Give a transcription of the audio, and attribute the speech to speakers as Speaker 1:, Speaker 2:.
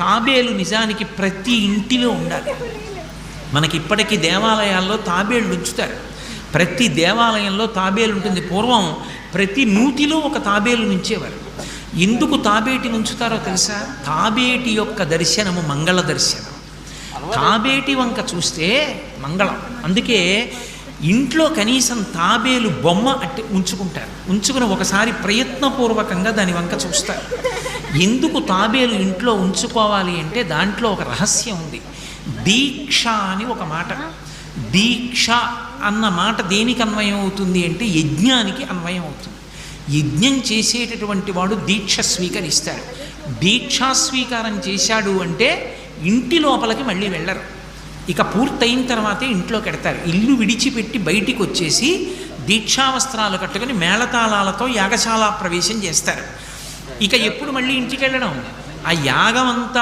Speaker 1: తాబేలు నిజానికి ప్రతి ఇంటిలో ఉండాలి. మనకి ఇప్పటికీ దేవాలయాల్లో తాబేళ్ళు ఉంచుతారు. ప్రతి దేవాలయంలో తాబేలు ఉంటుంది. పూర్వం ప్రతి నూతిలో ఒక తాబేలు నుంచేవారు. ఎందుకు తాబేటి నుంచుతారో తెలుసా? తాబేటి యొక్క దర్శనము మంగళ దర్శనం. తాబేటి వంక చూస్తే మంగళం. అందుకే ఇంట్లో కనీసం తాబేలు బొమ్మ అట్టి ఉంచుకుంటారు. ఉంచుకుని ఒకసారి ప్రయత్నపూర్వకంగా దాని వంక చూస్తారు. ఎందుకు తాబేలు ఇంట్లో ఉంచుకోవాలి అంటే దాంట్లో ఒక రహస్యం ఉంది. దీక్ష అని ఒక మాట. దీక్ష అన్న మాట దేనికి అన్వయం అవుతుంది అంటే యజ్ఞానికి అన్వయం అవుతుంది. యజ్ఞం చేసేటటువంటి వాడు దీక్ష స్వీకరిస్తాడు. దీక్షా స్వీకారం చేశాడు అంటే ఇంటి లోపలికి మళ్ళీ వెళ్ళరు. ఇక పూర్తయిన తర్వాతే ఇంట్లోకి వెడతారు. ఇల్లు విడిచిపెట్టి బయటికి వచ్చేసి దీక్షావస్త్రాలు కట్టుకుని మేళతాళాలతో యాగశాల ప్రవేశం చేస్తారు. ఇక ఎప్పుడు మళ్ళీ ఇంటికి వెళ్ళడం? ఆ యాగం అంతా